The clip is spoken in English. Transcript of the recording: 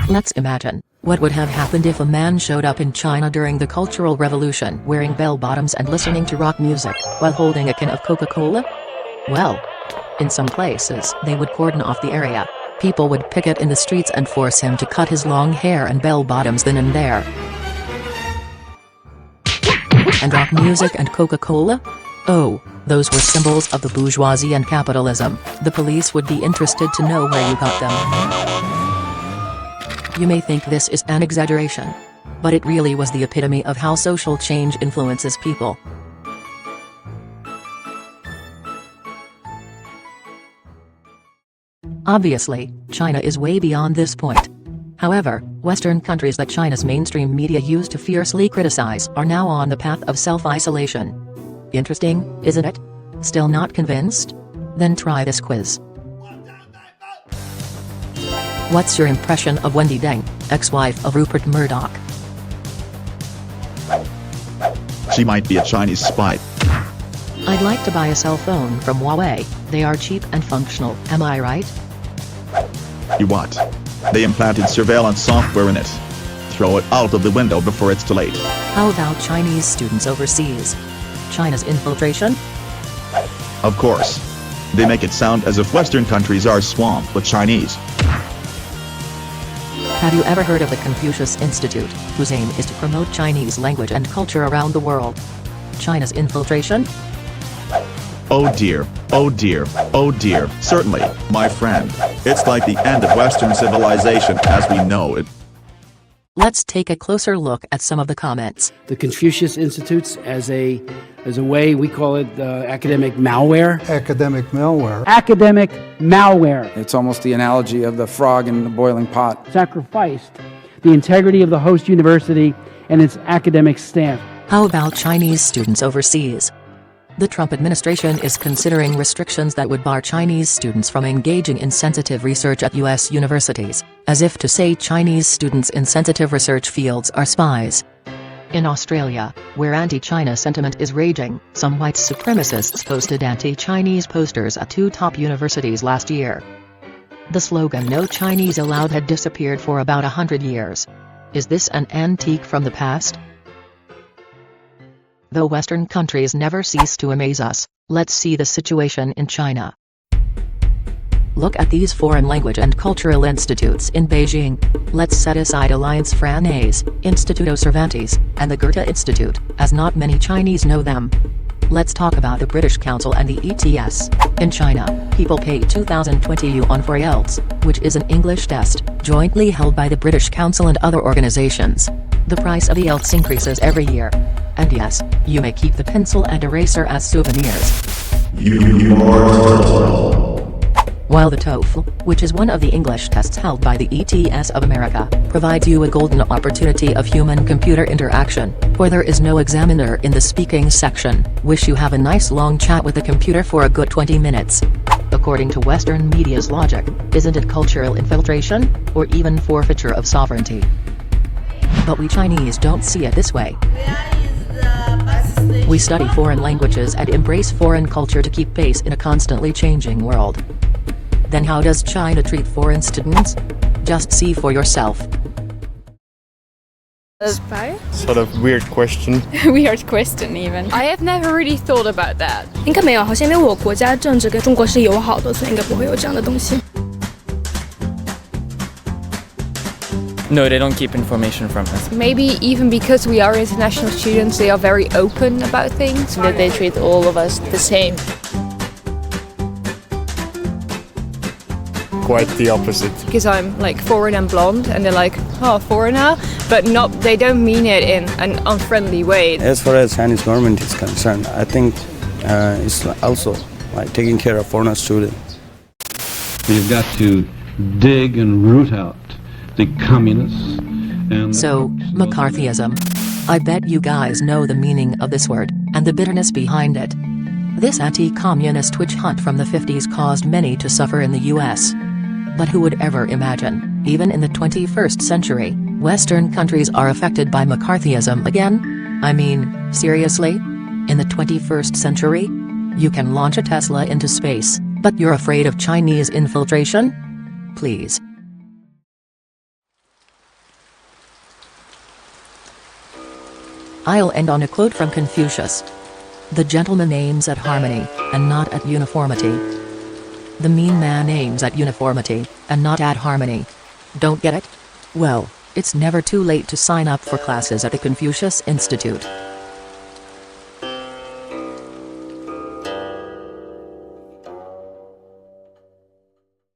Let's imagine what would have happened if a man showed up in China during the Cultural Revolution wearing bell-bottoms and listening to rock music while holding a can of Coca-Cola? Well, in some places they would cordon off the area. People would picket in the streets and force him to cut his long hair and bell-bottoms then and there. And rock music and Coca-Cola? Oh, those were symbols of the bourgeoisie and capitalism. The police would be interested to know where you got them. You may think this is an exaggeration, but it really was the epitome of how social change influences people. Obviously, China is way beyond this point. However, Western countries that China's mainstream media used to fiercely criticize are now on the path of self-isolation. Interesting, isn't it? Still not convinced? Then try this quiz. What's your impression of Wendi Deng, ex-wife of Rupert Murdoch? She might be a Chinese spy. I'd like to buy a cell phone from Huawei. They are cheap and functional, am I right? You what? They implanted surveillance software in it. Throw it out of the window before it's too late. How about Chinese students overseas? China's infiltration? Of course. They make it sound as if Western countries are swamped with Chinese. Have you ever heard of the Confucius Institute, whose aim is to promote Chinese language and culture around the world? China's infiltration? Oh dear, oh dear, oh dear. Certainly, my friend. It's like the end of Western civilization as we know it. Let's take a closer look at some of the comments. The Confucius Institutes as a way, we call it academic malware. Academic malware. Academic malware. It's almost the analogy of the frog in the boiling pot. Sacrificed the integrity of the host university and its academic staff. How about Chinese students overseas? The Trump administration is considering restrictions that would bar Chinese students from engaging in sensitive research at U.S. universities, as if to say Chinese students in sensitive research fields are spies. In Australia, where anti-China sentiment is raging, some white supremacists posted anti-Chinese posters at two top universities last year. The slogan "No Chinese Allowed" had disappeared for about 100 years. Is this an antique from the past? Though Western countries never cease to amaze us, let's see the situation in China. Look at these foreign language and cultural institutes in Beijing. Let's set aside Alliance Française, Instituto Cervantes, and the Goethe Institute, as not many Chinese know them. Let's talk about the British Council and the ETS. In China, people pay 2020 yuan for IELTS, which is an English test, jointly held by the British Council and other organizations. The price of IELTS increases every year. And yes, you may keep the pencil and eraser as souvenirs. While the TOEFL, which is one of the English tests held by the ETS of America, provides you a golden opportunity of human-computer interaction, where there is no examiner in the speaking section. Wish you have a nice long chat with the computer for a good 20 minutes. According to Western media's logic, isn't it cultural infiltration, or even forfeiture of sovereignty? But we Chinese don't see it this way. We study foreign languages and embrace foreign culture to keep pace in a constantly changing world. Then how does China treat foreign students? Just see for yourself. Spy? Sort of weird question. Weird question even. I have never really thought about that. 应该没有，好像因为我国家政治跟中国是友好的，所以应该不会有这样的东西。No, they don't keep information from us. Maybe even because we are international students, they are very open about things. That they treat all of us the same. Quite the opposite. Because I'm like foreign and blonde, and they're like, oh, foreigner, but not. They don't mean it in an unfriendly way. As far as Chinese government is concerned, I think it's also like taking care of foreign students. We've got to dig and root out the communists and... So, McCarthyism. I bet you guys know the meaning of this word, and the bitterness behind it. This anti-communist witch hunt from the 50s caused many to suffer in the US. But who would ever imagine, even in the 21st century, Western countries are affected by McCarthyism again? I mean, seriously? In the 21st century? You can launch a Tesla into space, but you're afraid of Chinese infiltration? Please. I'll end on a quote from Confucius. The gentleman aims at harmony, and not at uniformity. The mean man aims at uniformity, and not at harmony. Don't get it? Well, it's never too late to sign up for classes at the Confucius Institute.